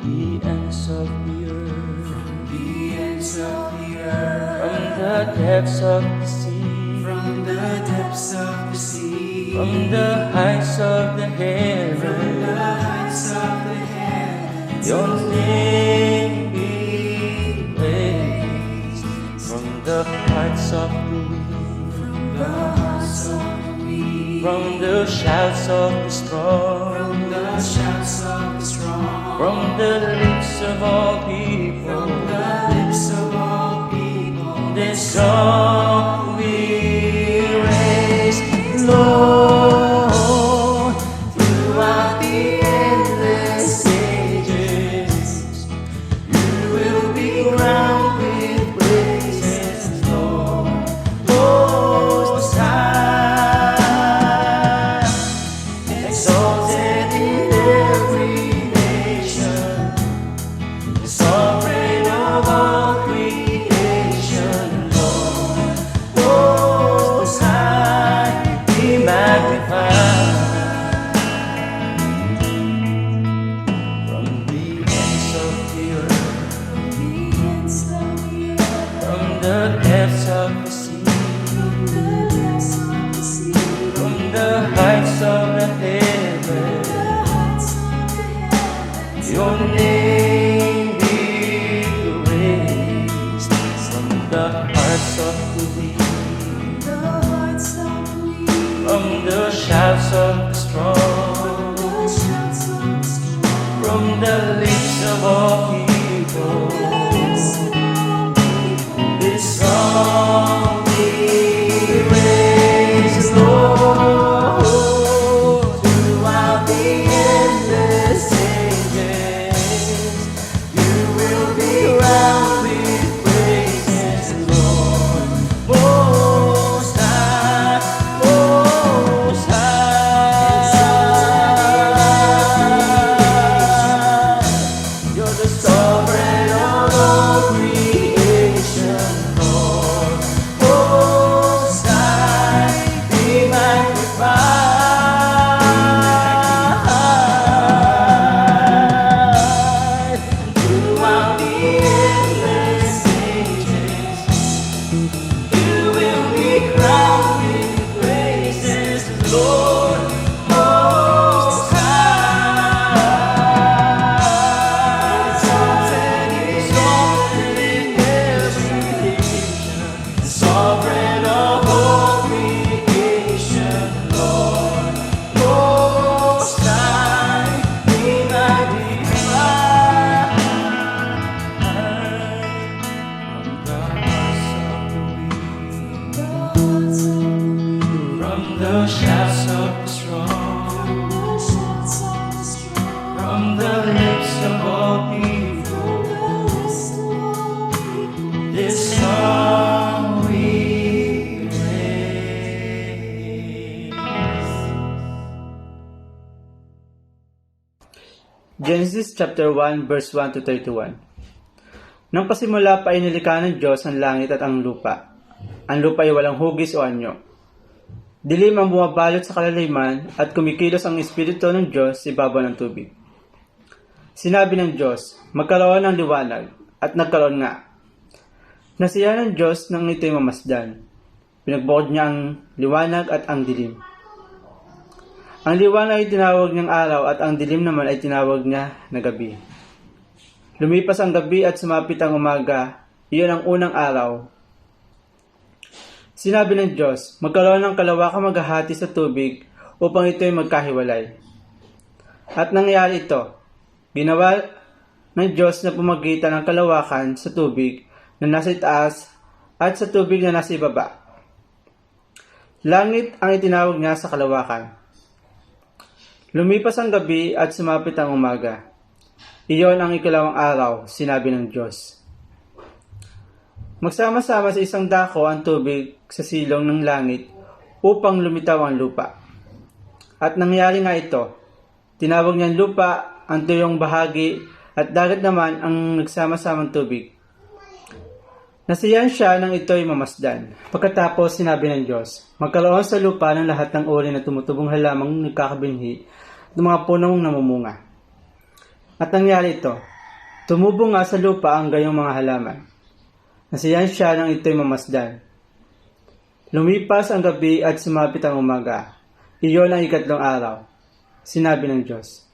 the ends of the earth, from the ends of the earth, from the depths of the sea, from the depths of the sea, from the heights of the from heaven. the heights of the heavens. Your name be praised. From the hearts of the weak, From the hearts of the weak, from the shouts of the strong, from the shouts of the strong, from the lips of all people, from the lips of all people, this song we raise, Lord, throughout the endless ages. You will be crowned with praises, Lord, Most High, exalted in every nation, the sovereign of all creation, Lord, Most High, be magnified. From the ends of the earth, from the ends of the earth, from the depths of the sea, from the depths of the sea, from the heights of the from heavens, the heights of the heavens. your name be praised. From the hearts of the weak, The hearts of the weak, from the shouts of the strong, the shouts of the strong, from the lips of all people, this song we raise, Lord, throughout the endless ages. You will be crowned with praises, Lord, Most High, Most High. You're the sovereign of all creation, Lord, Most High, be magnified. Throughout the endless ages, you will be crowned with praises, Lord, Most High. Exalted in every nation, the sovereign of all creation, Lord, Most High, be magnified. From the hearts of the weak, from the shouts of the strong, from the lips of all people, this song we praise. Genesis chapter 1 verse 1 to 31. Nang pasimula pa ay nilikha ng Diyos ang langit at ang lupa. Ang lupa ay walang hugis o anyo. Dilim ang bumabalot sa kalaliman at kumikilos ang Espiritu ng Diyos sa ibabaw ng tubig. Sinabi ng Diyos, magkaroon ng liwanag, at nagkaroon nga. Nasiya ng Diyos nang ito'y mamasdan. Pinagbukod niya ang liwanag at ang dilim. Ang liwanag ay tinawag niyang araw at ang dilim naman ay tinawag niya na gabi. Lumipas ang gabi at sumapit ang umaga, iyon ang unang araw. Sinabi ng Diyos, magkaroon ng kalawakang maghahati sa tubig upang ito'y magkahiwalay. At nangyari ito, ginawa ng Diyos na pumagitan ng kalawakan sa tubig na nasa itaas at sa tubig na nasa ibaba. Langit ang itinawag niya sa kalawakan. Lumipas ang gabi at sumapit ang umaga. Iyon ang ikalawang araw, sinabi ng Diyos. Magsama-sama sa isang dako ang tubig sa silong ng langit upang lumitaw ang lupa. At nangyari nga ito, tinawag niyang lupa ang tuyong bahagi at dagat naman ang nagsama-samang tubig. Nasiyahan siya nang ito'y mamasdan. Pagkatapos sinabi ng Diyos, magkaroon sa lupa ng lahat ng uri na tumutubong halamang nagkakabinhi at mga punong namumunga. At nangyari ito, Tumubo nga sa lupa ang gayong mga halaman. Nasiyahan siya nang ito'y mamasdan. Lumipas ang gabi at sumapit ang umaga. Iyon ang ikatlong araw. Sinabi ng Diyos,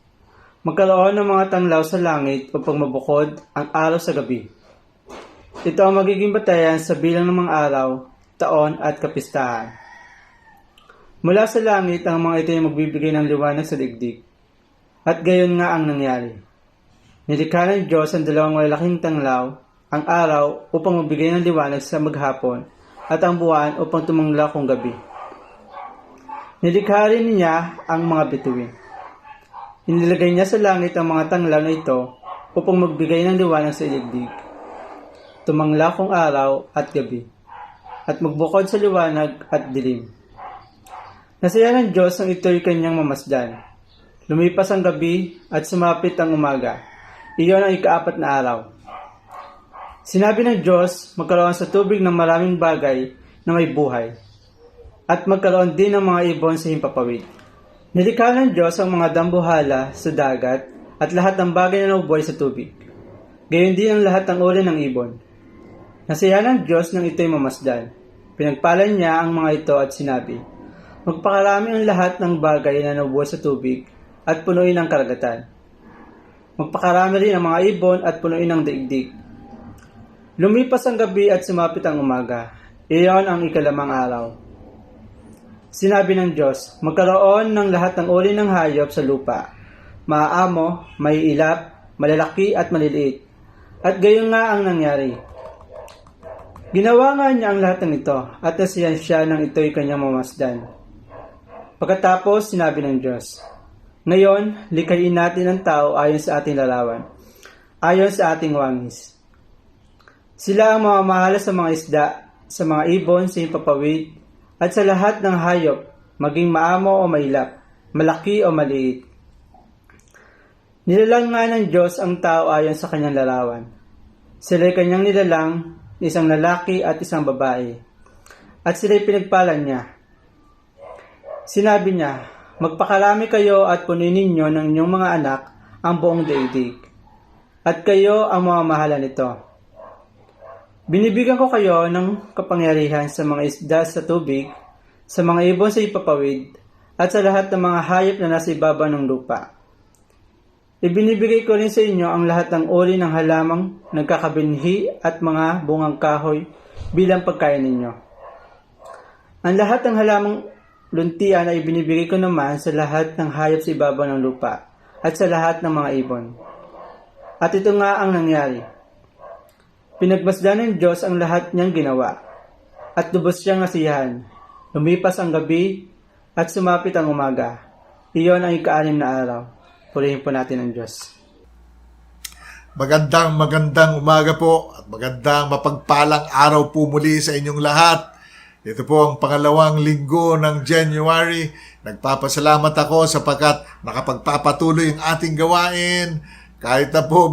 magkaroon ng mga tanglaw sa langit upang mabukod ang araw sa gabi. Ito ang magiging batayan sa bilang ng mga araw, taon at kapistahan. Mula sa langit ang mga ito ay magbibigay ng liwanag sa digdig. At gayon nga ang nangyari. Nilikha ng Diyos ang dalawang malalaking tanglaw, ang araw upang magbigay ng liwanag sa maghapon at ang buwan upang tumanglaw kung gabi. Nilikha rin niya ang mga bituin. Inilagay niya sa langit ang mga tanglaw na ito upang magbigay ng liwanag sa digdig. Tumanglaw kung araw at gabi, at magbukod sa liwanag at dilim. Nasaya ng Diyos ang ito'y kanyang mamasdan. Lumipas ang gabi at sumapit ang umaga. Iyon ang ika-4 na araw. Sinabi ng Diyos, magkaroon sa tubig ng maraming bagay na may buhay, at magkaroon din ng mga ibon sa himpapawid. Nilikha ng Diyos ang mga dambuhala sa dagat at lahat ng bagay na nabubuhay sa tubig. Gayon din ang lahat ng uri ng ibon. Nasaya ng Diyos nang ito'y mamasdan. Pinagpalan niya ang mga ito at sinabi, magpakarami ang lahat ng bagay na nabubuhay sa tubig at punuin ang karagatan. Magpakarami rin ang mga ibon at punuin ang daigdig. Lumipas ang gabi at sumapit ang umaga. Iyon ang ikalamang araw. Sinabi ng Diyos, magkaroon ng lahat ng uri ng hayop sa lupa. Maaamo, may ilap, malalaki at maliliit. At gayon nga ang nangyari. Ginawa nga niya ang lahat ng ito at nasiyahan siya nang ito'y kanyang mamasdan. Pagkatapos, sinabi ng Diyos, ngayon, likhain natin ang tao ayon sa ating larawan, ayon sa ating wangis. Sila ang mamamahala sa mga isda, sa mga ibon, sa himpapawid, at sa lahat ng hayop, maging maamo o mailap, malaki o maliit. Nilalang nga ng Diyos ang tao ayon sa kanyang larawan. Sila'y kanyang nilalang, isang lalaki at isang babae. At sila'y pinagpalan niya. Sinabi niya, magpakarami kayo at punuin ninyo ng inyong mga anak ang buong daigdig. At kayo ang mamamahala nito. Binibigyan ko kayo ng kapangyarihan sa mga isda sa tubig, sa mga ibon sa ipapawid, at sa lahat ng mga hayop na nasa ibaba ng lupa. Ibinibigay ko rin sa inyo ang lahat ng uri ng halamang nagkakabinhi at mga bungang kahoy bilang pagkain ninyo. Ang lahat ng halamang luntian ay binibigay ko naman sa lahat ng hayop sa ibabaw ng lupa at sa lahat ng mga ibon. At ito nga ang nangyari. Pinagmasdan ng Diyos ang lahat niyang ginawa at lubos siyang nasiyahan. Lumipas ang gabi at sumapit ang umaga. Iyon ang ika-6 na araw. Purihin po natin ang Diyos. Magandang umaga po at magandang mapagpalang araw po muli sa inyong lahat. Ito po ang pangalawang linggo ng January. Nagpapasalamat ako sapagkat nakapagpapatuloy ang ating gawain. Kahit na po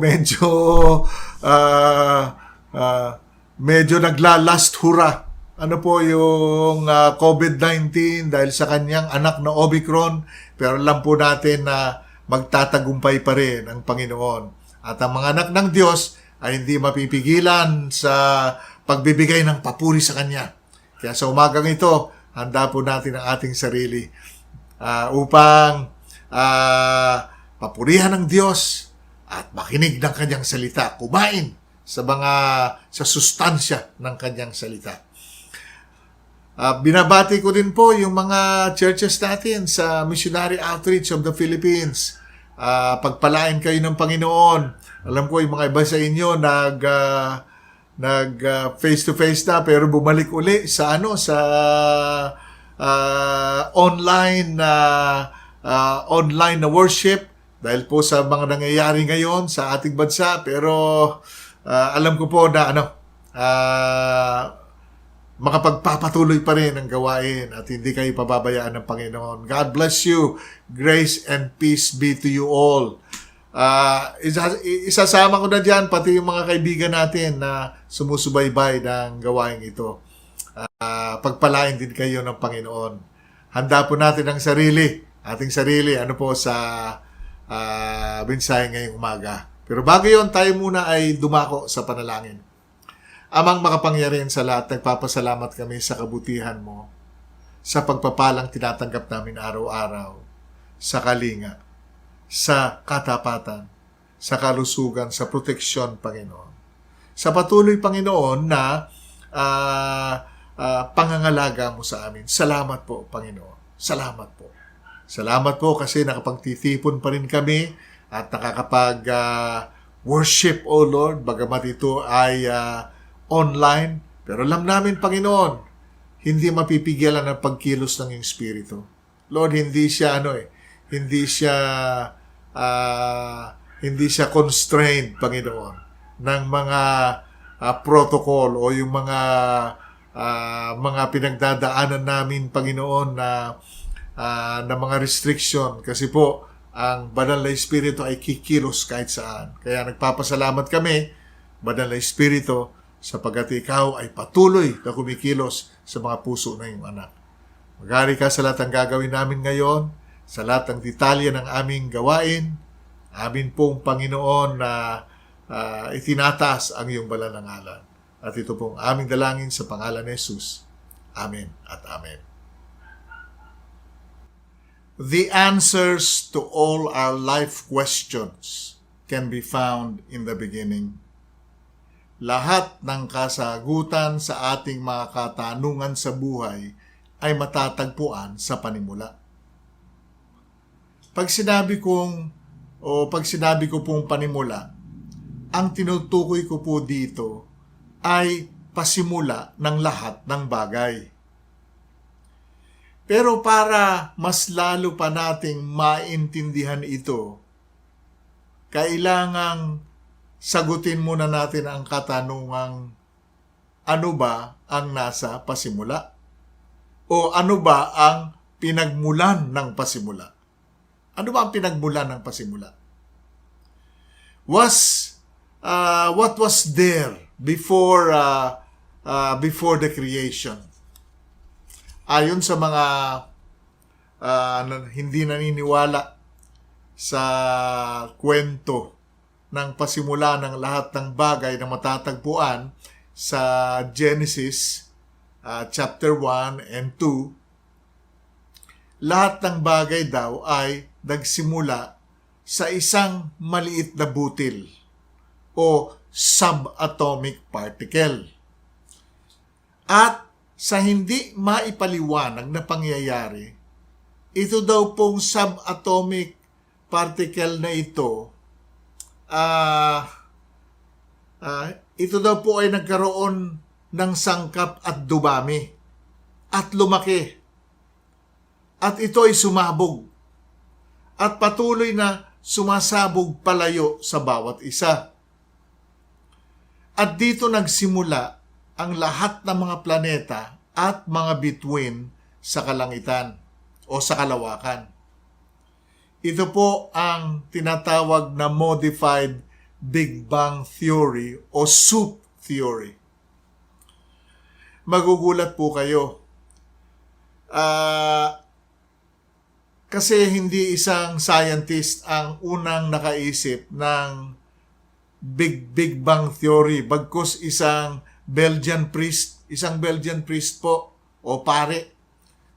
medyo naglalast hura. Ano po yung COVID-19 dahil sa kanyang anak na Omicron. Pero alam po natin na magtatagumpay pa rin ang Panginoon. At ang mga anak ng Diyos ay hindi mapipigilan sa pagbibigay ng papuri sa Kanya. Kaya sa umagang ito, handa po natin ang ating sarili upang papurihan ng Diyos at makinig ng Kanyang salita, kumain sa sustansya ng Kanyang salita. Binabati ko din po yung mga churches natin sa Missionary Outreach of the Philippines. Pagpalain kayo ng Panginoon. Alam ko yung mga iba sa inyo face-to-face na pero bumalik uli sa online na worship dahil po sa mga nangyayari ngayon sa ating bansa. Pero alam ko po na makapagpapatuloy pa rin ang gawain at hindi kayo pababayaan ng Panginoon. God bless you. Grace and peace be to you all. Isasama ko na dyan pati yung mga kaibigan natin na sumusubaybay ng gawain ito. Pagpalain din kayo ng Panginoon. Handa po natin ang ating sarili, sa mensahe ngayong umaga. Pero bago yon, tayo muna ay dumako sa panalangin. Amang makapangyarihan sa lahat, nagpapasalamat kami sa kabutihan mo, sa pagpapalang tinatanggap namin araw-araw, sa kalinga, sa katapatan, sa kalusugan, sa proteksyon, Panginoon. Sa patuloy, Panginoon, na pangangalaga mo sa amin. Salamat po, Panginoon. Salamat po. Salamat po kasi nakapagtitipon pa rin kami at nakakapag-worship, O Lord, bagamat ito ay online. Pero alam namin, Panginoon, hindi mapipigilan ang pagkilos ng iyong Espiritu. Lord, hindi siya hindi siya constrained, Panginoon, ng mga protocol o yung mga pinagdadaanan namin, Panginoon, na mga restriction. Kasi po, ang Banal na Espiritu ay kikilos kahit saan. Kaya nagpapasalamat kami, Banal na Espiritu, sapagkat ikaw ay patuloy na kumikilos sa mga puso ng iyong anak. Maghari ka sa lahat ng gagawin namin ngayon, sa lahat ng detalye ng aming gawain. Amin pong Panginoon na itinataas ang iyong banal na ngalan. At ito pong aming dalangin sa pangalan ni Jesus. Amen at amen. The answers to all our life questions can be found in the beginning. Lahat ng kasagutan sa ating mga katanungan sa buhay ay matatagpuan sa panimula. Pag sinabi ko pong panimula, ang tinutukoy ko po dito ay pasimula ng lahat ng bagay. Pero para mas lalo pa nating maintindihan ito, kailangang sagutin muna natin ang katanungang ano ba ang nasa pasimula? O ano ba ang pinagmulan ng pasimula? Ano ba ang pinagmulan ng pasimula? What was there before the creation? Ayon sa mga hindi naniniwala sa kwento ng pasimula ng lahat ng bagay na matatagpuan sa Genesis chapter 1 and 2, lahat ng bagay daw ay nagsimula sa isang maliit na butil o subatomic particle. At sa hindi maipaliwanag na pangyayari, ito daw pong subatomic particle na ito, ito daw po ay nagkaroon ng sangkap at dumami at lumaki. At ito ay sumabog at patuloy na sumasabog palayo sa bawat isa. At dito nagsimula ang lahat ng mga planeta at mga bituin sa kalangitan o sa kalawakan. Ito po ang tinatawag na modified Big Bang Theory o soup theory. Magugulat po kayo. Kasi hindi isang scientist ang unang nakaisip ng Big Bang Theory, bagkus isang Belgian priest po o pare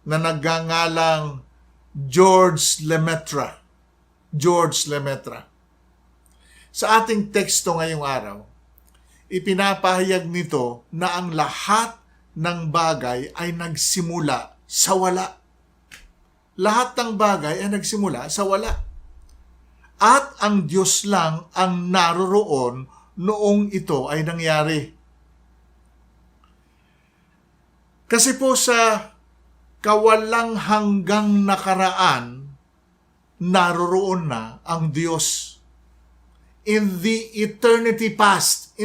na nagngangalang Georges Lemaitre. Sa ating teksto ngayong araw, ipinapahayag nito na ang lahat ng bagay ay nagsimula sa wala. Lahat ng bagay ay nagsimula sa wala. At ang Diyos lang ang naroroon noong ito ay nangyari. Kasi po sa kawalang hanggang nakaraan, naroroon na ang Diyos. In the eternity past,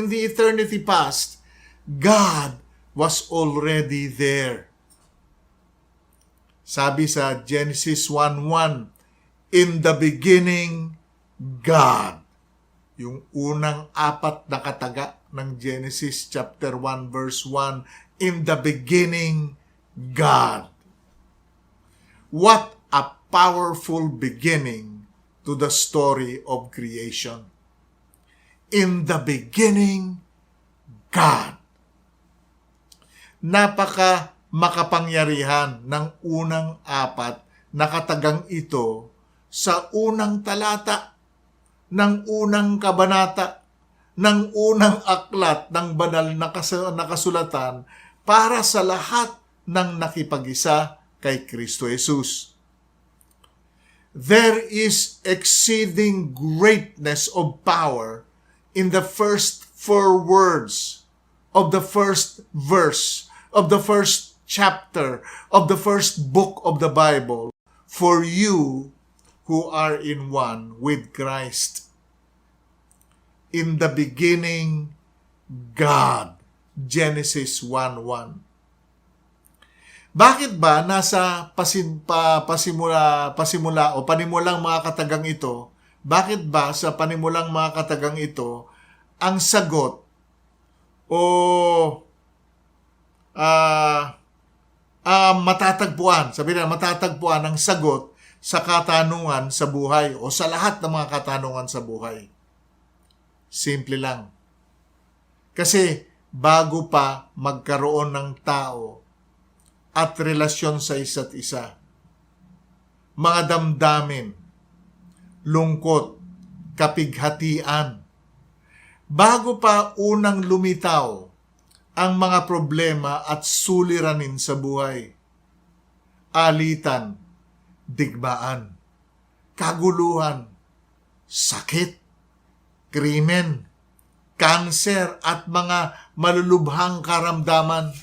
God was already there. Sabi sa Genesis 1:1, in the beginning, God. Yung unang apat na kataga ng Genesis chapter 1 verse 1, in the beginning, God. What a powerful beginning to the story of creation. In the beginning, God. Napaka makapangyarihan ng unang apat na katagang ito sa unang talata ng unang kabanata ng unang aklat ng banal na kasulatan para sa lahat ng nakipag-isa kay Kristo Jesus. There is exceeding greatness of power in the first 4 words of the first verse of the first chapter of the first book of the Bible for you who are in one with Christ. In the beginning, God. Genesis 1:1. Bakit ba nasa panimulang mga katagang ito, bakit ba sa panimulang mga katagang ito, ang sagot o matatagpuan ang sagot sa katanungan sa buhay o sa lahat ng mga katanungan sa buhay? Simple lang. Kasi bago pa magkaroon ng tao at relasyon sa isa't isa, mga damdamin, lungkot, kapighatian, bago pa unang lumitaw ang mga problema at suliranin sa buhay, alitan, digmaan, kaguluhan, sakit, krimen, kanser at mga malulubhang karamdaman,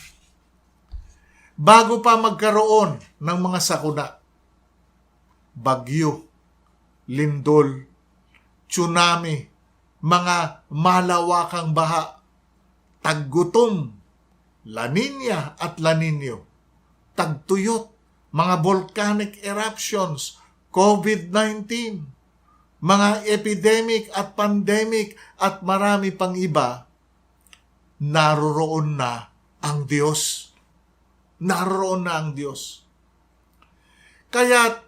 bago pa magkaroon ng mga sakuna, bagyo, lindol, tsunami, mga malawakang baha, taggutom, La Nina at La Nino, tagtuyot, mga volcanic eruptions, COVID-19, mga epidemic at pandemic at marami pang iba, naroroon na ang Diyos. Naroroon na ang Diyos. Kaya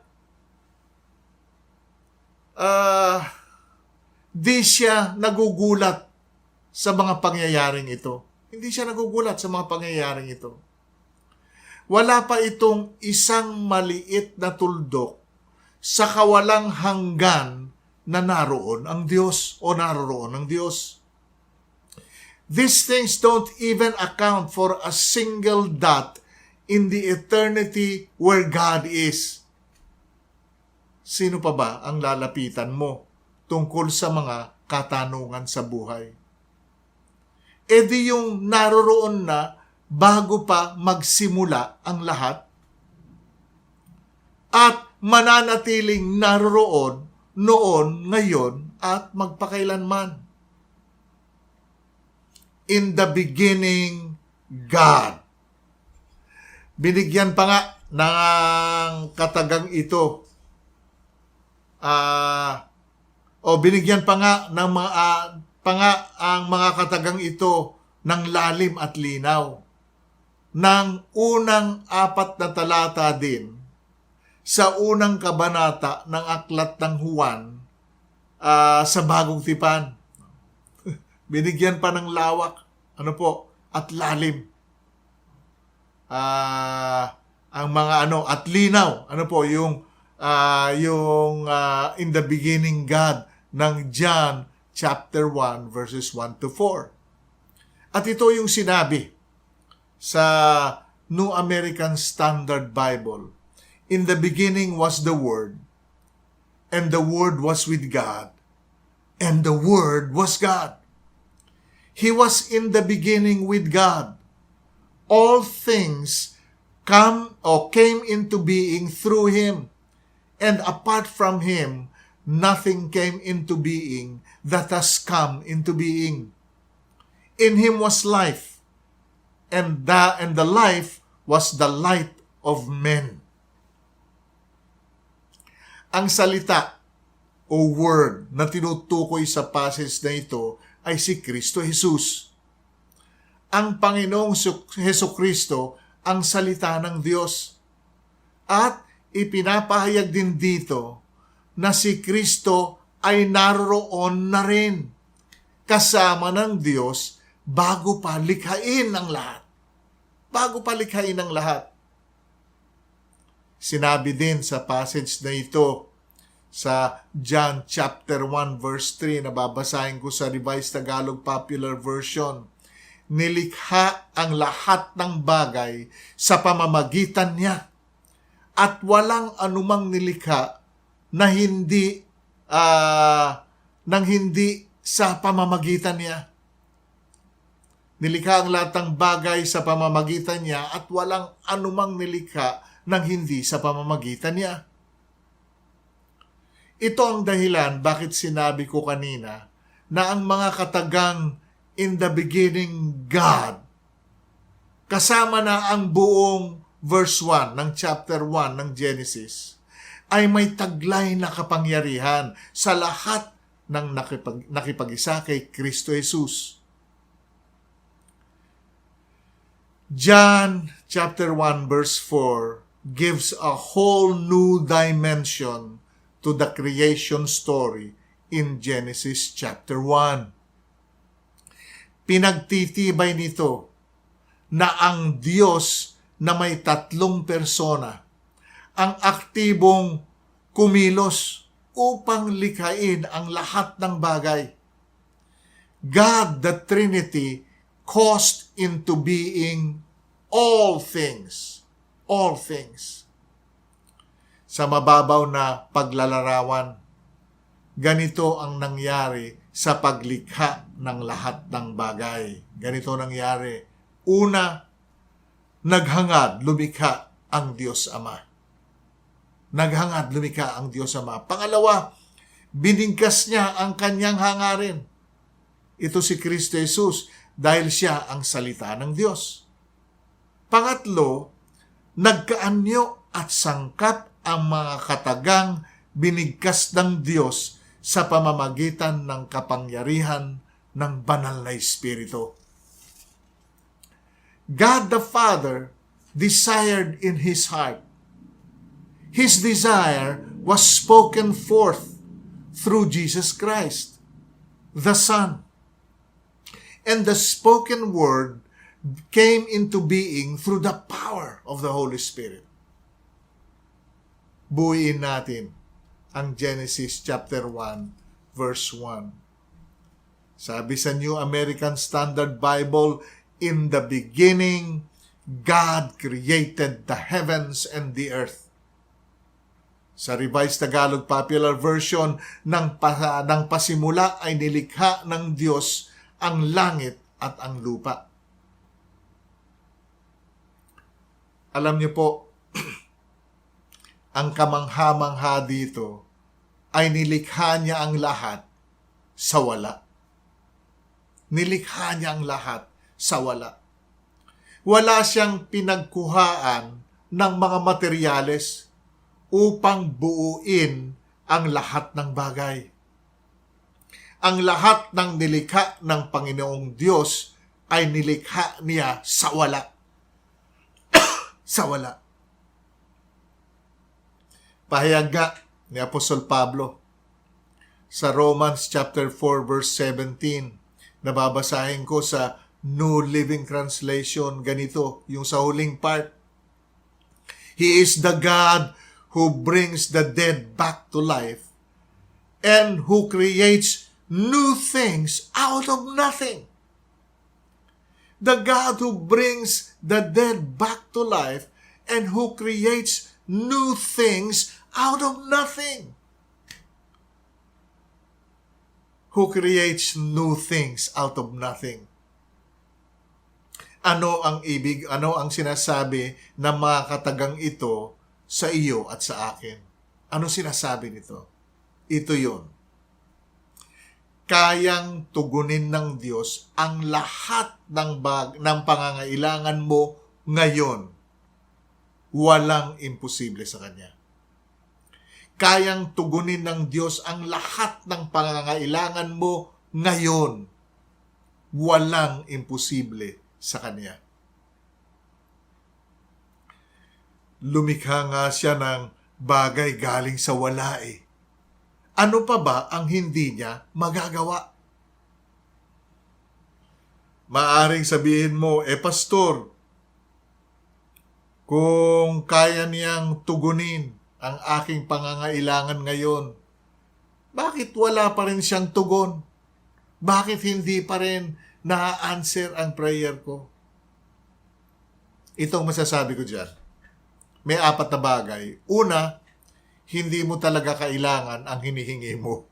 di siya nagugulat sa mga pangyayaring ito. Hindi siya nagugulat sa mga pangyayaring ito. Wala pa itong isang maliit na tuldok sa kawalang hanggan na naroon ang Diyos o naroroon ang Diyos. These things don't even account for a single dot in the eternity where God is. Sino pa ba ang lalapitan mo tungkol sa mga katanungan sa buhay? E di yung naroroon na bago pa magsimula ang lahat at mananatiling naroroon noon, ngayon at magpakailanman. In the beginning, God. Binigyan pa nga ng katagang ito. Binigyan pa nga ng ang mga katagang ito ng lalim at linaw. Ng unang 4 na talata din sa unang kabanata ng aklat ng Juan sa Bagong Tipan. Binigyan pa ng lawak, at lalim. Ang mga at linaw, yung in the beginning God ng John chapter 1 verses 1 to 4. At ito yung sinabi sa New American Standard Bible. In the beginning was the Word, and the Word was with God, and the Word was God. He was in the beginning with God. All things came into being through Him, and apart from Him, nothing came into being that has come into being. In Him was life, and the life was the light of men. Ang salita o word na tinutukoy sa passage na ito ay si Kristo Jesus. Ang Panginoong Hesukristo ang salita ng Diyos. At ipinapahayag din dito na si Kristo ay naroroon na rin kasama ng Diyos bago pa likhain ang lahat. Bago pa likhain ang lahat. Sinabi din sa passage na ito sa John chapter 1 verse 3 na babasahin ko sa Revised Tagalog Popular Version. Nilikha ang lahat ng bagay sa pamamagitan niya at walang anumang nilikha na hindi sa pamamagitan niya. Nilikha ang lahat ng bagay sa pamamagitan niya at walang anumang nilikha nang hindi sa pamamagitan niya. Ito ang dahilan bakit sinabi ko kanina na ang mga katagang in the beginning God, kasama na ang buong verse 1 ng chapter 1 ng Genesis, ay may taglay na kapangyarihan sa lahat ng nakipag-isa kay Kristo Jesus. John chapter 1 verse 4 gives a whole new dimension to the creation story in Genesis chapter 1. Pinagtitibay nito na ang Diyos na may tatlong persona ang aktibong kumilos upang likhain ang lahat ng bagay. God, the Trinity, caused into being all things. All things. Sa mababaw na paglalarawan, ganito ang nangyari sa paglikha ng lahat ng bagay. Ganito nangyari. Una, naghangad, lumikha ang Diyos Ama. Naghangad, lumikha ang Diyos Ama. Pangalawa, binigkas niya ang kanyang hangarin. Ito si Kristo Jesus dahil siya ang salita ng Diyos. Pangatlo, nagkaanyo at sangkap ang mga katagang binigkas ng Diyos sa pamamagitan ng kapangyarihan ng banal na Espiritu. God the Father desired in His heart. His desire was spoken forth through Jesus Christ, the Son. And the spoken word came into being through the power of the Holy Spirit. Buuin natin ang Genesis chapter 1, verse 1. Sabi sa New American Standard Bible, in the beginning, God created the heavens and the earth. Sa Revised Tagalog Popular Version, ng pasimula ay nilikha ng Diyos ang langit at ang lupa. Alam niyo po, ang kamangha-mangha dito ay nilikha niya ang lahat sa wala. Nilikha niya ang lahat sa wala. Wala siyang pinagkuhaan ng mga materyales upang buuin ang lahat ng bagay. Ang lahat ng nilikha ng Panginoong Diyos ay nilikha niya sa wala. Sa wala. Pahayag nga ni Apostol Pablo sa Romans chapter 4 verse 17. Nababasahin ko sa New Living Translation, ganito, yung sa huling part. He is the God who brings the dead back to life and who creates new things out of nothing. The God who brings the dead back to life and who creates new things out of nothing. Who creates new things out of nothing. Ano ang sinasabi ng mga katagang ito sa iyo at sa akin? Ano sinasabi nito? Ito yun. Kayang tugunin ng Diyos ang lahat ng pangangailangan mo ngayon. Walang imposible sa Kanya. Kayang tugunin ng Diyos ang lahat ng pangangailangan mo ngayon. Walang imposible sa Kanya. Lumikha nga siya ng bagay galing sa wala eh. Ano pa ba ang hindi niya magagawa? Maaring sabihin mo, pastor, kung kaya niyang tugunin ang aking pangangailangan ngayon, bakit wala pa rin siyang tugon? Bakit hindi pa rin na-answer ang prayer ko? Itong masasabi ko dyan. May 4 na bagay. Una, hindi mo talaga kailangan ang hinihingi mo.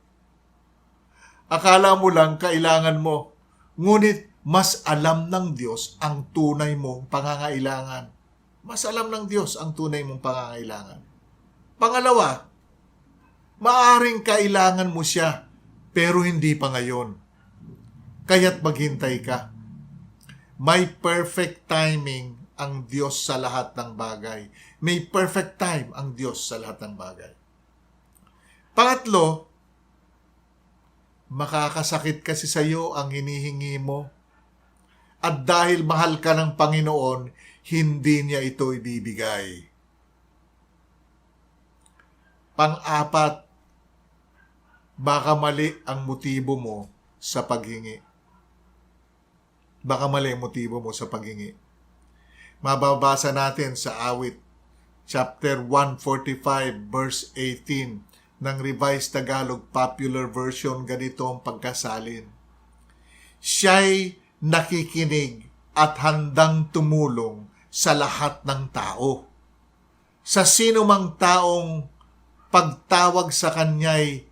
Akala mo lang kailangan mo. Ngunit mas alam ng Diyos ang tunay mong pangangailangan. Mas alam ng Diyos ang tunay mong pangangailangan. Pangalawa, maaring kailangan mo siya, pero hindi pa ngayon. Kaya't maghintay ka. May perfect timing ang Diyos sa lahat ng bagay. May perfect time ang Diyos sa lahat ng bagay. Pangatlo, makakasakit kasi sa iyo ang hinihingi mo. At dahil mahal ka ng Panginoon, hindi niya ito ibibigay. Pang-apat, baka mali ang motibo mo sa paghingi. Baka mali ang motibo mo sa paghingi. Mababasa natin sa Awit, chapter 145, verse 18, ng Revised Tagalog Popular Version, ganito ang pagkasalin. Siya'y nakikinig at handang tumulong sa lahat ng tao. Sa sino mang taong pagtawag sa kanya'y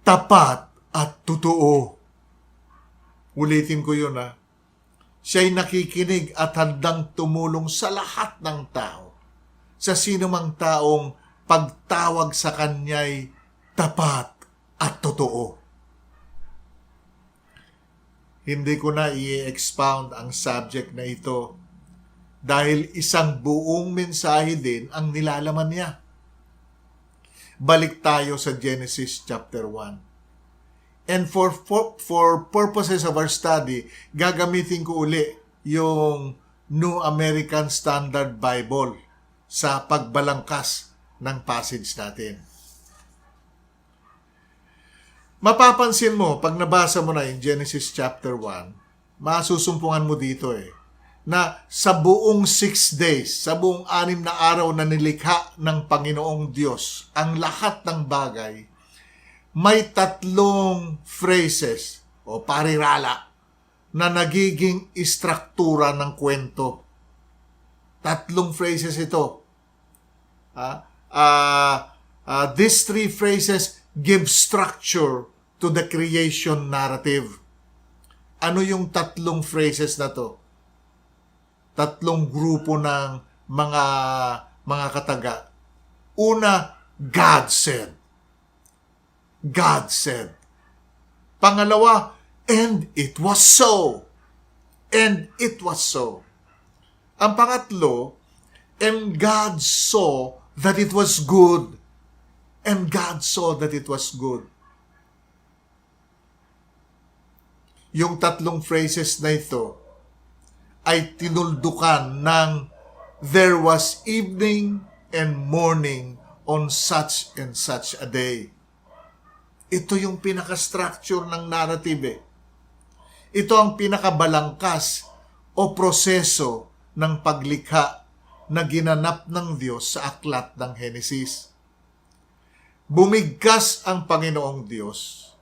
tapat at totoo. Ulitin ko yun Siya'y nakikinig at handang tumulong sa lahat ng tao. Sa sino mang taong pagtawag sa kanya'y tapat at totoo. Hindi ko na i-expound ang subject na ito dahil isang buong mensahe din ang nilalaman niya. Balik tayo sa Genesis chapter 1. And for purposes of our study, gagamitin ko uli yung New American Standard Bible sa pagbalangkas ng passage natin. Mapapansin mo, pag nabasa mo na yung Genesis chapter 1, masusumpungan mo dito na sa buong 6 days, sa buong 6 na araw na nilikha ng Panginoong Diyos, ang lahat ng bagay, may 3 phrases o parirala na nagiging istruktura ng kwento. 3 phrases ito. These 3 phrases give structure to the creation narrative. Ano yung 3 phrases na to? 3 grupo ng mga kataga. Una, God said. God said. Pangalawa, and it was so. And it was so. Ang pangatlo, and God saw that it was good. And God saw that it was good. Yung 3 phrases na ito ay tinuldukan ng there was evening and morning on such and such a day. Ito yung pinaka-structure ng narrative. Ito ang pinakabalangkas o proseso ng paglikha na ginanap ng Diyos sa aklat ng Henesis. Bumigkas ang Panginoong Diyos.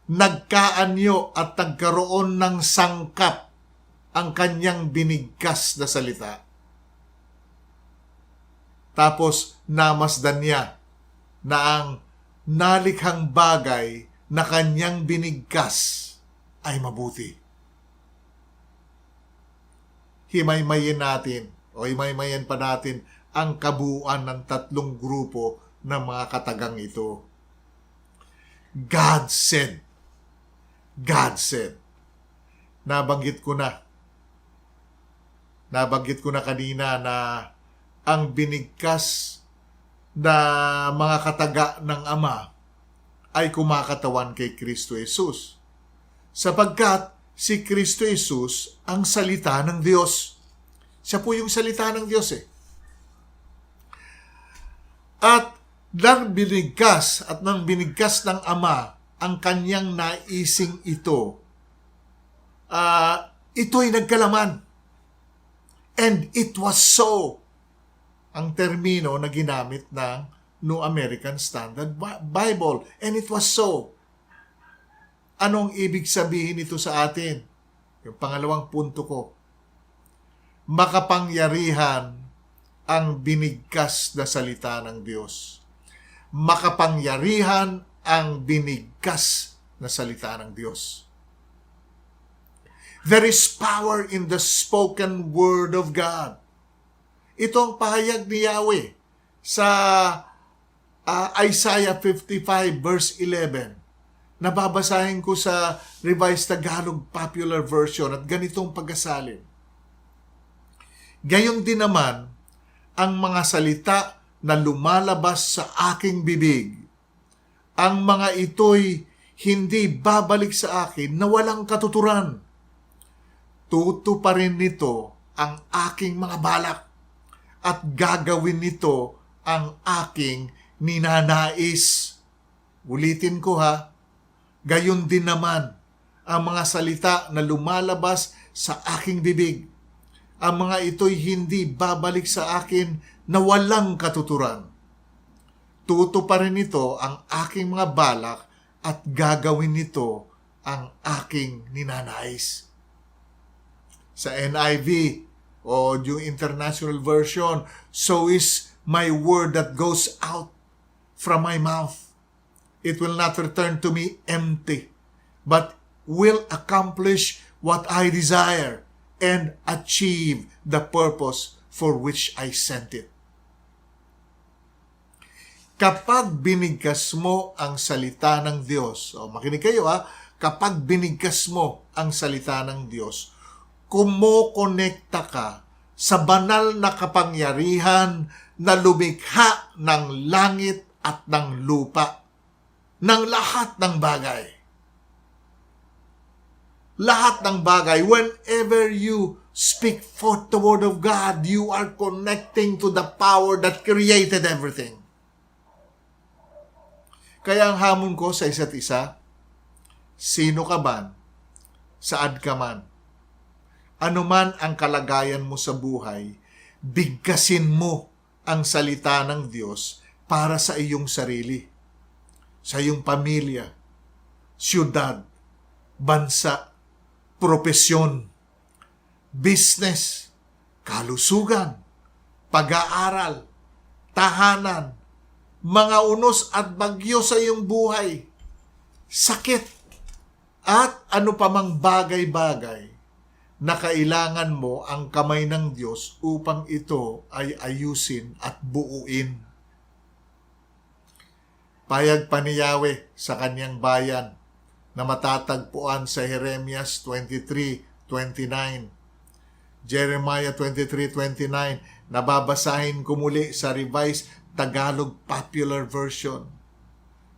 Nagkaanyo at nagkaroon ng sangkap ang kanyang binigkas na salita. Tapos namasdan niya na ang nalikhang bagay na kanyang binigkas ay mabuti. Himay-mayin pa natin ang kabuuan ng 3 grupo ng mga katagang ito. God said. God said. Nabanggit ko na kanina na ang binigkas na mga kataga ng Ama ay kumakatawan kay Kristo Jesus. Sapagkat si Kristo Jesus ang salita ng Diyos. Siya po yung salita ng Diyos At nang binigkas ng Ama ang kanyang naising ito, ito'y nagkalaman. And it was so. Ang termino na ginamit ng New American Standard Bible. And it was so. Anong ibig sabihin nito sa atin? Yung pangalawang punto ko. Makapangyarihan ang binigkas na salita ng Diyos. Makapangyarihan ang binigkas na salita ng Diyos. There is power in the spoken word of God. Ito ang pahayag ni Yahweh sa Isaiah 55 verse 11. Nababasahin ko sa Revised Tagalog Popular Version at ganitong pagkasalin. Gayon din naman ang mga salita na lumalabas sa aking bibig. Ang mga ito'y hindi babalik sa akin na walang katuturan. Tutuparin nito ang aking mga balak at gagawin nito ang aking ninanais. Ulitin ko ha, gayon din naman ang mga salita na lumalabas sa aking bibig. Ang mga ito'y hindi babalik sa akin na walang katuturan. Tutuparin nito ang aking mga balak at gagawin nito ang aking ninanais. Sa NIV o yung International Version, so is my word that goes out from my mouth. It will not return to me empty, but will accomplish what I desire and achieve the purpose for which I sent it. Kapag binigkas mo ang salita ng Diyos, makinig kayo kapag binigkas mo ang salita ng Diyos, kumokonekta ka sa banal na kapangyarihan na lumikha ng langit at ng lupa, ng lahat ng bagay. Lahat ng bagay, whenever you speak forth the word of God, you are connecting to the power that created everything. Kaya ang hamon ko sa isa't isa, sino ka man, saan ka man, ano man ang kalagayan mo sa buhay, bigkasin mo ang salita ng Diyos para sa iyong sarili, sa iyong pamilya, siyudad, bansa, propesyon, business, kalusugan, pag-aaral, tahanan, mga unos at bagyo sa iyong buhay, sakit, at ano pa mang bagay-bagay na kailangan mo ang kamay ng Diyos upang ito ay ayusin at buuin. Payag pa ni Yahweh sa kanyang bayan na matatagpuan sa Jeremias 23:29, Jeremiah 23:29, nababasahin ko muli sa Revised Tagalog Popular Version.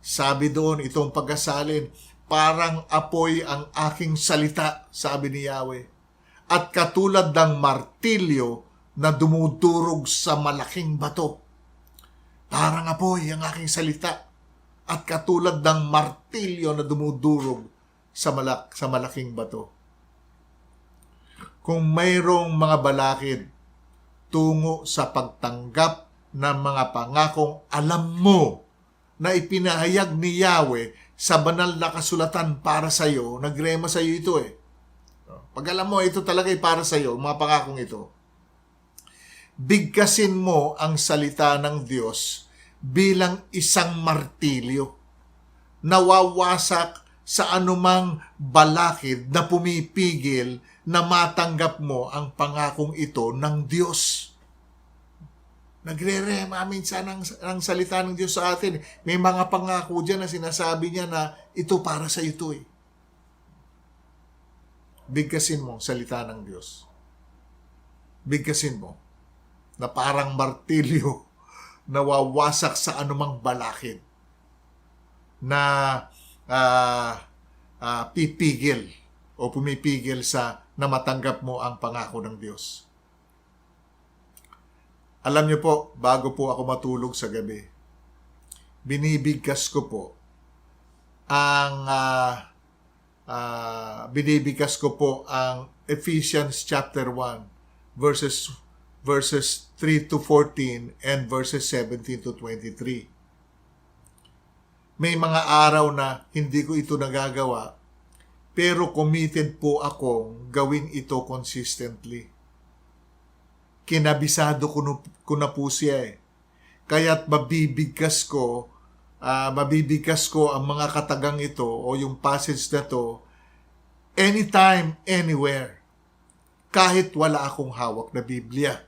Sabi doon, itong pagkasalin, parang apoy ang aking salita, sabi ni Yahweh, at katulad ng martilyo na dumudurog sa malaking bato. Parang apoy ang aking salita, at katulad ng martilyo na dumudurog sa malaking bato. Kung mayroong mga balakid tungo sa pagtanggap ng mga pangakong alam mo na ipinahayag ni Yahweh sa banal na kasulatan para sa iyo, nagrema sa iyo ito Pag alam mo, ito talaga ay para sa iyo, mga pangakong ito. Bigkasin mo ang salita ng Diyos bilang isang martilyo, nawawasak sa anumang balakid na pumipigil na matanggap mo ang pangakong ito ng Diyos. Nagre-rema minsan ang salita ng Diyos sa atin. May mga pangako dyan na sinasabi niya na ito para sa ito Bigkasin mo salita ng Diyos. Bigkasin mo na parang martilyo nawawasak sa anumang balakid na pipigil o pumipigil sa na matanggap mo ang pangako ng Diyos. Alam niyo po, bago po ako matulog sa gabi, binibigkas ko po ang binibigkas ko po ang Ephesians chapter 1 verses 3 to 14 and verses 17 to 23. May mga araw na hindi ko ito nagagawa, pero committed po akong gawin ito consistently. Kinabisado ko na po siya eh. Kaya't mabibigkas ko ang mga katagang ito o yung passage na to anytime, anywhere. Kahit wala akong hawak na Biblia.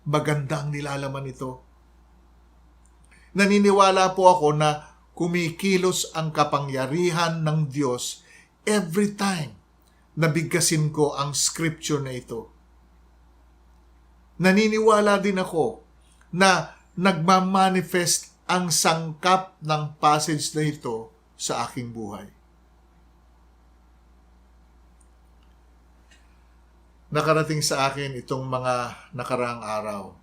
Maganda ang nilalaman ito. Naniniwala po ako na kumikilos ang kapangyarihan ng Diyos every time na bigkasin ko ang scripture na ito. Naniniwala din ako na nagmamanifest ang sangkap ng passage na ito sa aking buhay. Nakarating sa akin itong mga nakaraang araw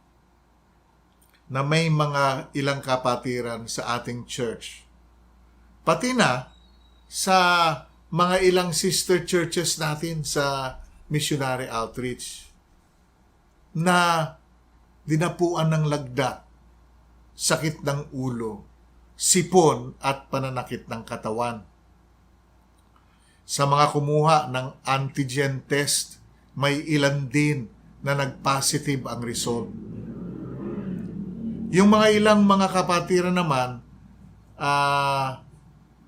na may mga ilang kapatiran sa ating church. Pati na sa mga ilang sister churches natin sa missionary outreach na dinapuan ng lagda, sakit ng ulo, sipon at pananakit ng katawan. Sa mga kumuha ng antigen test, may ilan din na nag-positive ang result. Yung mga ilang mga kapatiran naman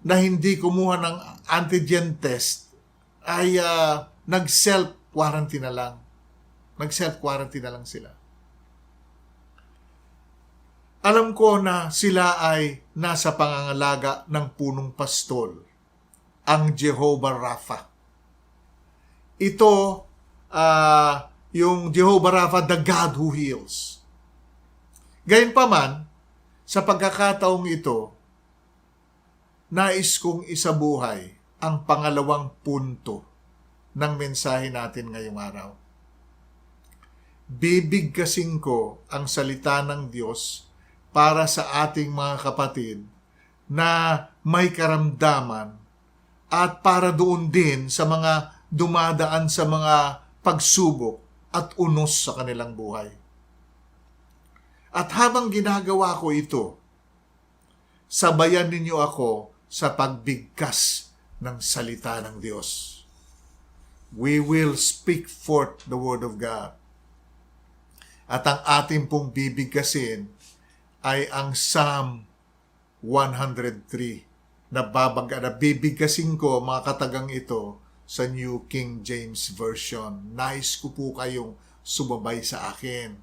na hindi kumuha ng antigen test ay nag-self-quarantine na lang. Nag-self-quarantine na lang sila. Alam ko na sila ay nasa pangangalaga ng punong pastol, ang Jehovah Rapha. Ito, yung Jehovah Rapha, the God who heals. Gayunpaman, sa pagkakataong ito, nais kong isabuhay ang pangalawang punto ng mensahe natin ngayong araw. Bibigkasin ko ang salita ng Diyos para sa ating mga kapatid na may karamdaman at para doon din sa mga dumadaan sa mga pagsubok at unos sa kanilang buhay. At habang ginagawa ko ito, sabayan ninyo ako sa pagbigkas ng salita ng Diyos. We will speak forth the Word of God. At ang ating pong bibigkasin ay ang Psalm 103 na bibigkasin ko mga katagang ito sa New King James Version. Nais ko po kayong sumabay sa akin.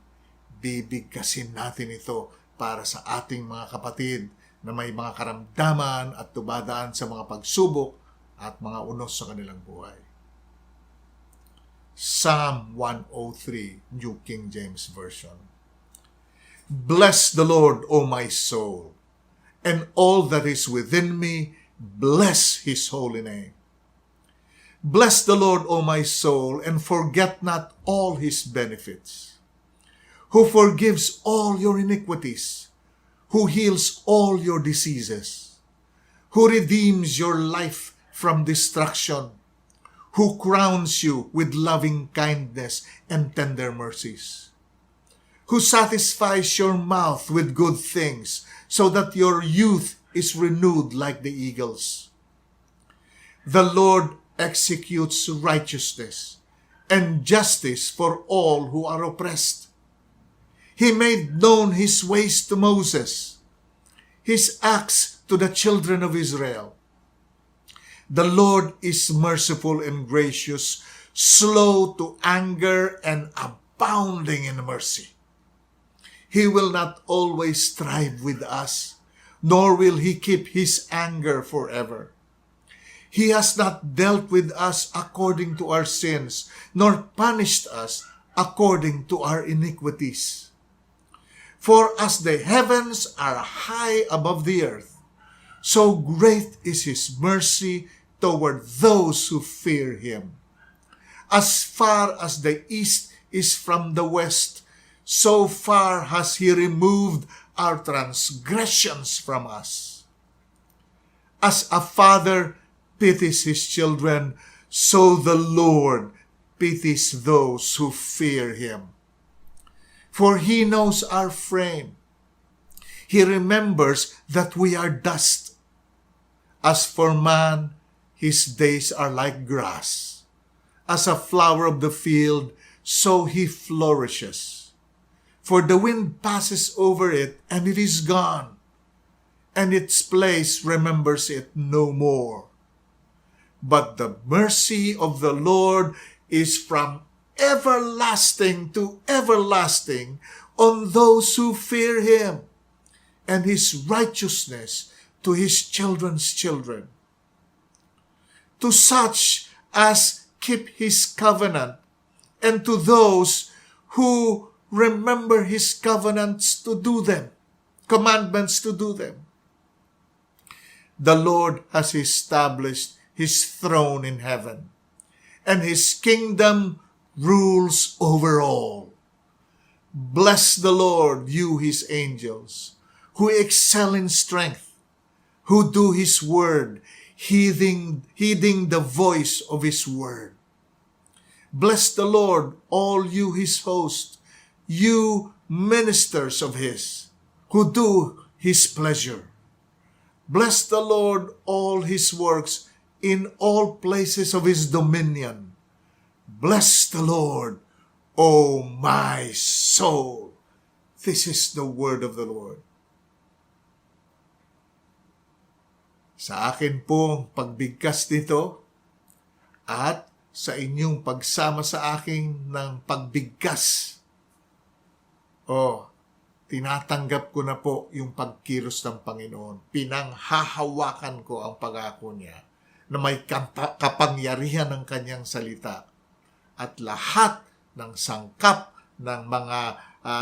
Bibigkasin natin ito para sa ating mga kapatid na may mga karamdaman at tubadaan sa mga pagsubok at mga unos sa kanilang buhay. Psalm 103, New King James Version. Bless the Lord, O my soul, and all that is within me, bless His holy name. Bless the Lord, O my soul, and forget not all His benefits, who forgives all your iniquities, who heals all your diseases, who redeems your life from destruction, who crowns you with loving kindness and tender mercies, who satisfies your mouth with good things, so that your youth is renewed like the eagles. The Lord executes righteousness and justice for all who are oppressed. He made known His ways to Moses, His acts to the children of Israel. The Lord is merciful and gracious, slow to anger and abounding in mercy. He will not always strive with us, nor will He keep His anger forever. He has not dealt with us according to our sins, nor punished us according to our iniquities. For as the heavens are high above the earth, so great is His mercy toward those who fear Him. As far as the east is from the west, so far has He removed our transgressions from us. As a father pities his children, so the Lord pities those who fear him. For he knows our frame. He remembers that we are dust. As for man, his days are like grass. As a flower of the field, so he flourishes. For the wind passes over it, and it is gone, and its place remembers it no more. But the mercy of the Lord is from everlasting to everlasting on those who fear him, and his righteousness to his children's children. To such as keep his covenant, and to those who remember his covenants to do them, commandments to do them. The Lord has established his throne in heaven, and his kingdom rules over all. Bless the Lord, you his angels, who excel in strength, who do his word, heeding the voice of his word. Bless the Lord, all you his host, you ministers of his, who do his pleasure. Bless the Lord, all his works, in all places of his dominion. Bless the Lord, O my soul. This is the word of the Lord. Sa akin pong pagbigkas nito at sa inyong pagsama sa akin ng pagbigkas, tinatanggap ko na po yung pagkilos ng Panginoon. Pinanghahawakan ko ang pangako niya na may kapangyarihan ng kanyang salita. At lahat ng sangkap ng mga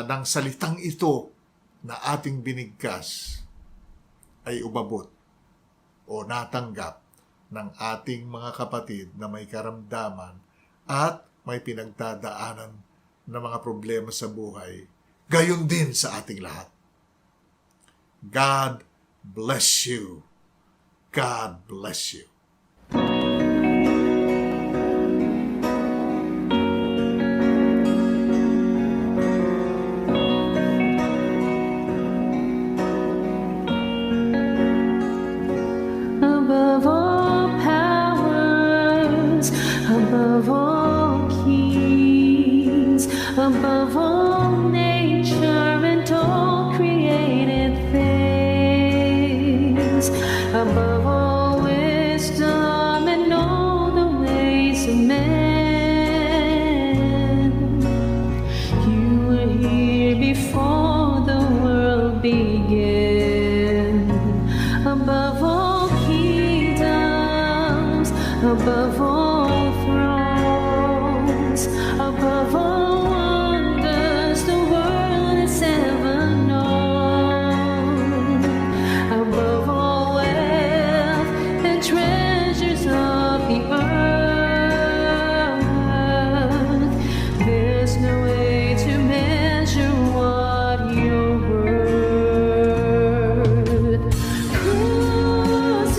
ng salitang ito na ating binigkas ay umabot o natanggap ng ating mga kapatid na may karamdaman at may pinagdadaanan na mga problema sa buhay. Gayon din sa ating lahat. God bless you. God bless you. Above all powers, above all kings, above all nature and all created things, above all wisdom and all the ways of men. You were here before the world began. Above all kingdoms, above all thrones, above all wonders the world has ever known, above all wealth and treasures of the earth, there's no way to measure what you're worth.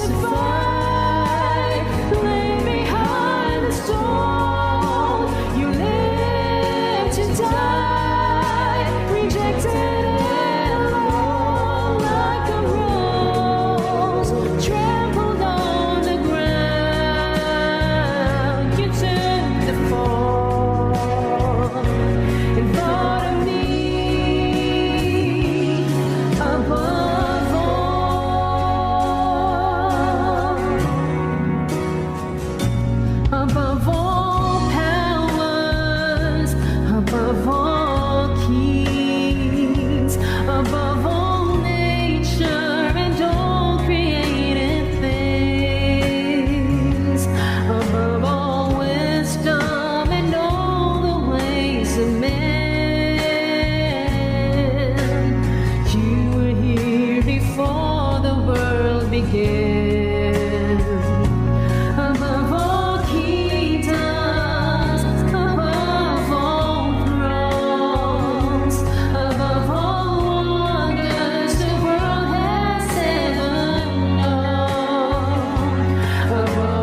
Crucified, lay behind the stone, you lived to die, rejected and alone like a rose, trampled on the ground. You took the fall and thought of me above all powers, above all kings, above all nature and all created things, above all wisdom and all the ways of men. You were here before the world began. Above all kingdoms, above all thrones, above all wonders the world has ever known, above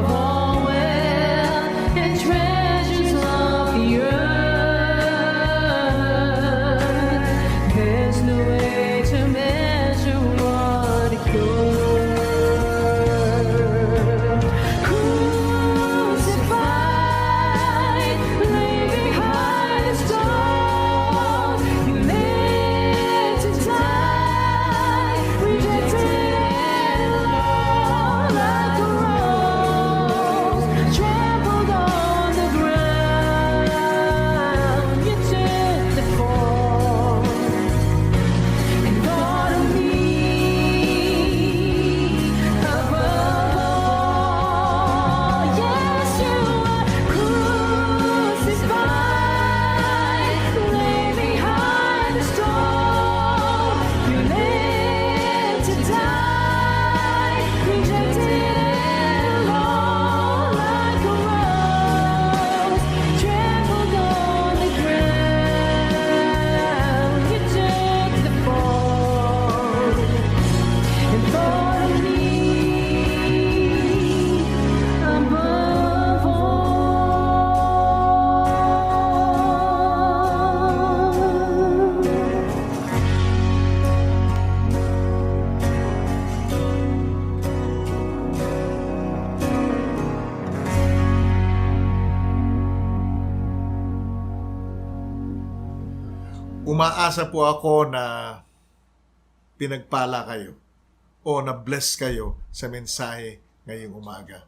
Umaasa po ako na pinagpala kayo o na-bless kayo sa mensahe ngayong umaga.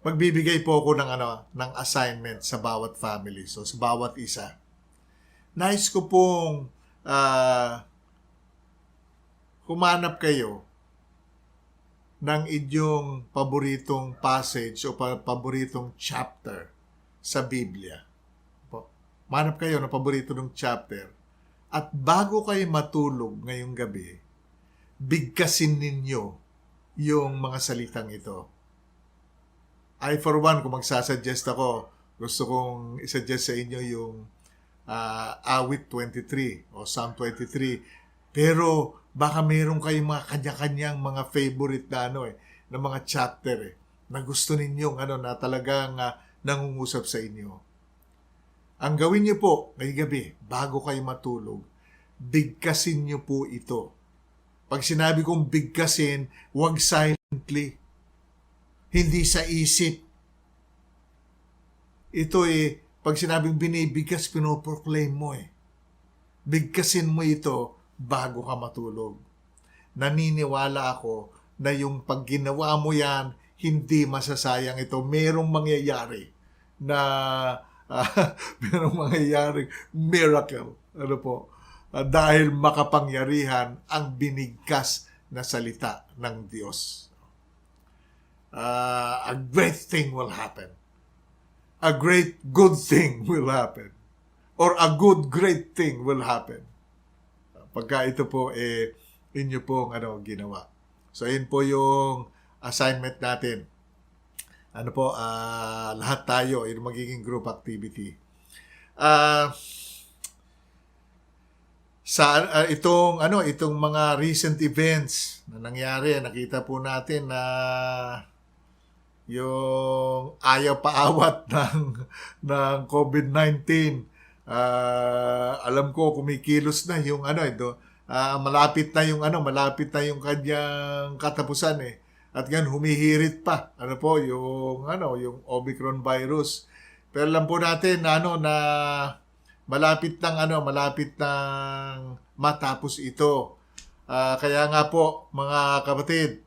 Magbibigay po ako ng assignment sa bawat family, so sa bawat isa. Nais ko pong humanap kayo ng inyong paboritong passage o paboritong chapter sa Biblia. Humanap kayo ng paborito ng chapter. At bago kayo matulog ngayong gabi, bigkasin ninyo yung mga salitang ito. I for one, kung magsasuggest ako, gusto kong isuggest sa inyo yung Awit 23 o Psalm 23. Pero baka meron kayong mga kanya-kanyang mga favorite na mga chapter na gusto ninyong na talagang nangungusap sa inyo. Ang gawin niyo po ngayong gabi, bago kayo matulog, bigkasin niyo po ito. Pag sinabi kong bigkasin, huwag silently. Hindi sa isip. Ito pag sinabing binibigkas, pinoproclaim mo Bigkasin mo ito bago ka matulog. Naniniwala ako na yung pag ginawa mo yan, hindi masasayang ito. Merong mangyayari na merong mangyayaring miracle. Dahil makapangyarihan ang binigkas na salita ng Diyos. A great thing will happen. A great good thing will happen. Or a good great thing will happen. Pagka ito po inyo pong ginawa. So yun po yung assignment natin. Lahat tayo yung magiging group activity. Itong mga recent events na nangyari, nakita po natin na yung ayaw paawat ng COVID-19. Alam ko kumikilos na yung malapit na yung kanyang katapusan At ngayon humihirit pa yung Omicron virus. Pero alam po natin na malapit nang matapos ito. Kaya nga po mga kapatid,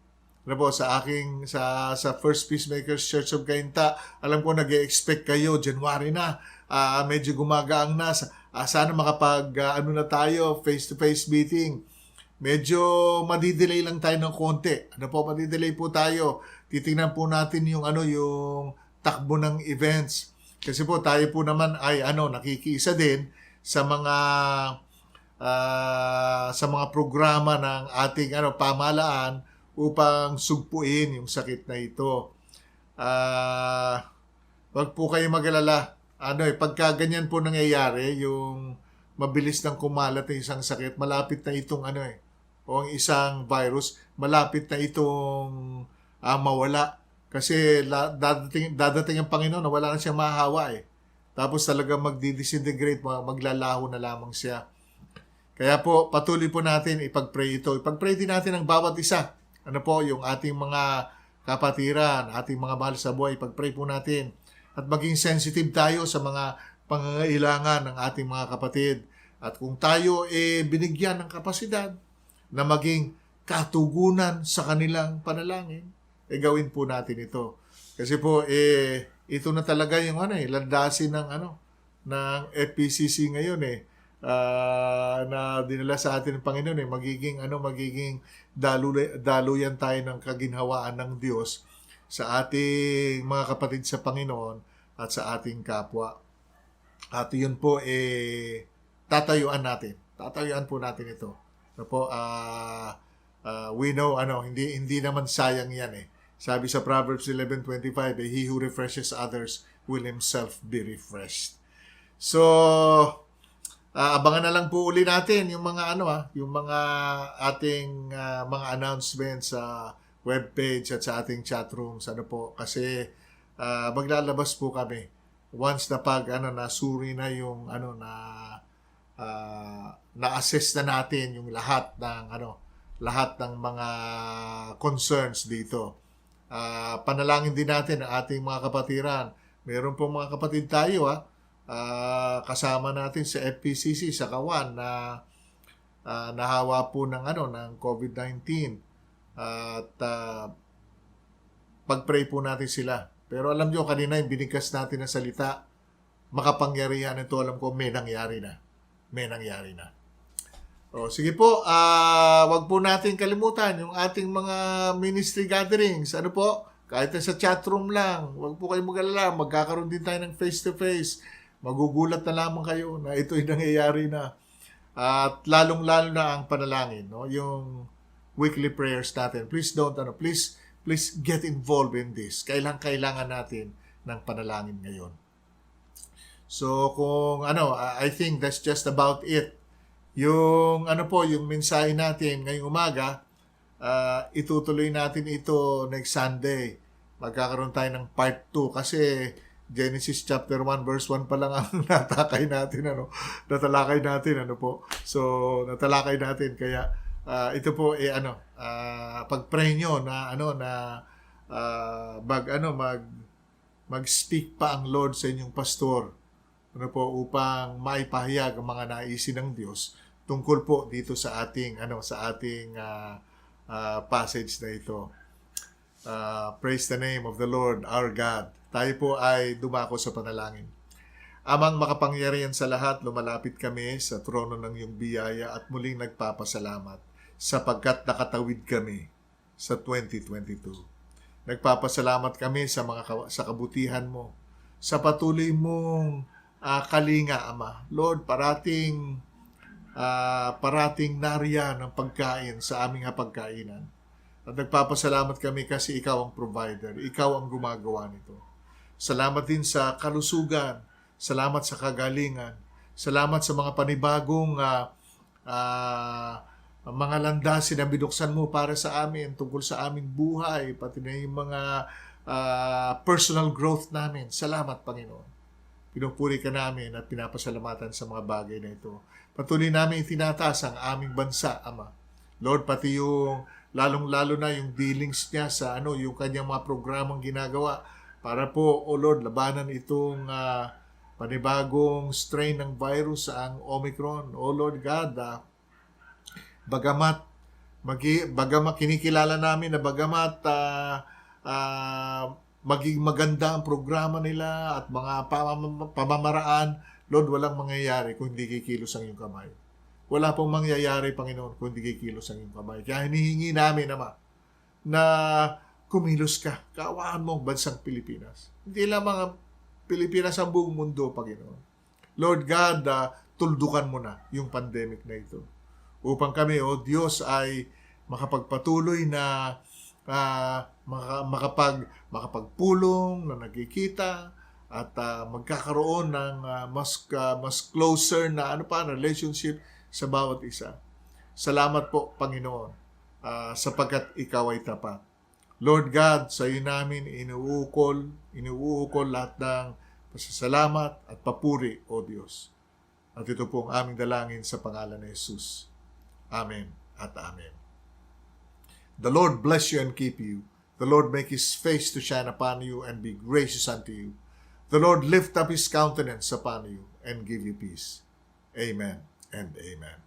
sa First Peacemakers Church of Cainta, alam ko nag-expect kayo January na. Medyo gumagaang na. Sana makapag na tayo, face-to-face meeting. Medyo madidelay lang tayo ng konti. Madidelay po tayo. Titingnan po natin yung takbo ng events. Kasi po tayo po naman ay nakikiisa din sa mga programa ng ating pamahalaan upang sugpuin yung sakit na ito. Wag po kayo mag-alala. Pagka ganyan po nangyayari, yung mabilis nang kumalat ng isang sakit, malapit na itong o ang isang virus, malapit na itong mawala. Kasi dadating ang Panginoon na wala na siyang mahahawa Tapos talagang magdi-disintegrate, maglalaho na lamang siya. Kaya po, patuloy po natin ipag-pray ito. Ipag-pray din natin ang bawat isa. Yung ating mga kapatiran, ating mga mahal sa buhay, ipag-pray po natin. At maging sensitive tayo sa mga pangangailangan ng ating mga kapatid. At kung tayo binigyan ng kapasidad na maging katugunan sa kanilang panalangin, gawin po natin ito. Kasi po, ito na talaga yung landasin ng FPCC ngayon na dinala sa atin ng Panginoon magiging daluyan tayo ng kaginhawaan ng Diyos sa ating mga kapatid sa Panginoon at sa ating kapwa. At yun po tatayuan po natin ito. We know hindi naman sayang yan Sabi sa Proverbs 11:25, he who refreshes others will himself be refreshed. So abangan na lang po uli natin yung mga yung mga ating mga announcements sa webpage at sa ating chat rooms kasi maglalabas po kami once na nasuri na yung na-assess na natin yung lahat ng mga concerns dito. Panalangin din natin ang ating mga kapatiran. Meron pong mga kapatid tayo kasama natin sa FPCC sa Kawan na nahawa po ng ng COVID-19 at pag-pray po natin sila. Pero alam nyo, kanina yung binigkas natin na salita, makapangyarihan ito, alam ko may nangyari na. May nangyari na. O, sige po, wag po natin kalimutan yung ating mga ministry gatherings. Ano po? Kahit na sa chat room lang, wag po kayong mag-alala, magkakaroon din tayo ng face-to-face. Magugulat na lamang kayo na ito'y nangyayari na. At lalong-lalo na ang panalangin, no? Yung weekly prayers natin. Please please get involved in this. Kailangan natin ng panalangin ngayon. So kung I think that's just about it. Yung yung mensahe natin ngayong umaga, itutuloy natin ito next Sunday. Magkakaroon tayo ng part 2 kasi Genesis chapter 1 verse 1 pa lang ang natalakay natin So natalakay natin kaya ito po pag-pray nyo na mag-speak pa ang Lord sa inyong pastor upang maipahayag ang mga naisin ng Diyos tungkol po dito sa ating passage na ito. Praise the name of the Lord our God. Tayo po ay dumako sa panalangin. Amang makapangyarihan sa lahat, lumalapit kami sa trono ng iyong biyaya at muling nagpapasalamat sapagkat nakatawid kami sa 2022. Nagpapasalamat kami sa kabutihan mo, sa patuloy mong kalinga, Ama. Lord, parating nariyan ang pagkain sa aming hapagkainan. At nagpapasalamat kami kasi ikaw ang provider, ikaw ang gumagawa nito. Salamat din sa kalusugan, salamat sa kagalingan, salamat sa mga panibagong mga landasin na binuksan mo para sa amin, tungkol sa aming buhay, pati na yung mga personal growth namin. Salamat, Panginoon. Pinupuri ka namin at pinapasalamatan sa mga bagay na ito. Patuloy namin itinataas ang aming bansa, Ama. Lord, pati yung lalong-lalo na yung dealings niya sa yung kanyang mga programang ginagawa para po, O Lord, labanan itong panibagong strain ng virus ang Omicron. O Lord God, bagamat kinikilala namin na bagamat maging maganda ang programa nila at mga pamamaraan, Lord, walang mangyayari kung hindi kikilos ang iyong kamay. Wala pong mangyayari, Panginoon, kung hindi kikilos ang iyong kamay. Kaya hinihingi namin, Ama, na kumilos ka. Kaawaan mo ang bansang Pilipinas. Hindi lang mga Pilipinas, ang buong mundo, Panginoon. Lord God, tuldukan mo na yung pandemic na ito. Upang kami, O Diyos, ay makapagpatuloy na makapagpulong na nagkikita at magkakaroon ng mas closer na relationship sa bawat isa. Salamat po, Panginoon, sapagkat ikaw ay tapat. Lord God, sa iyo namin inuukol lahat ng pasasalamat at papuri, O Diyos. At ito po ang aming dalangin sa pangalan ni Jesus. Amen at amen. The Lord bless you and keep you. The Lord make His face to shine upon you and be gracious unto you. The Lord lift up His countenance upon you and give you peace. Amen and amen.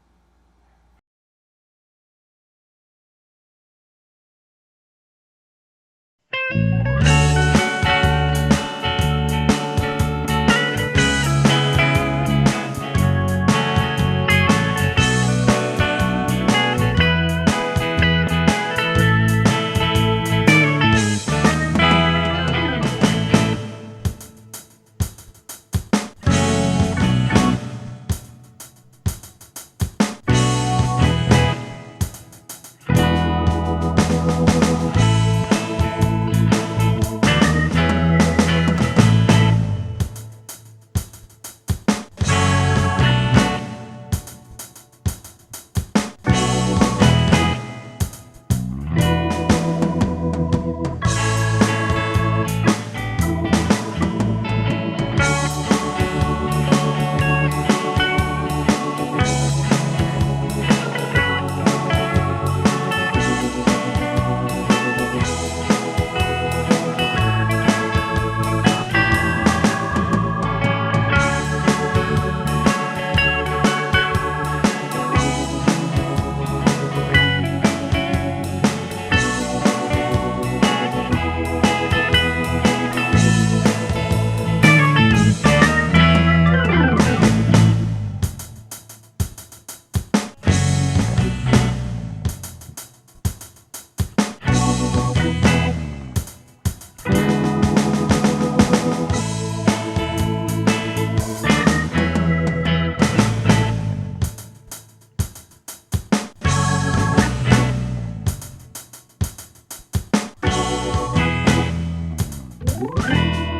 po.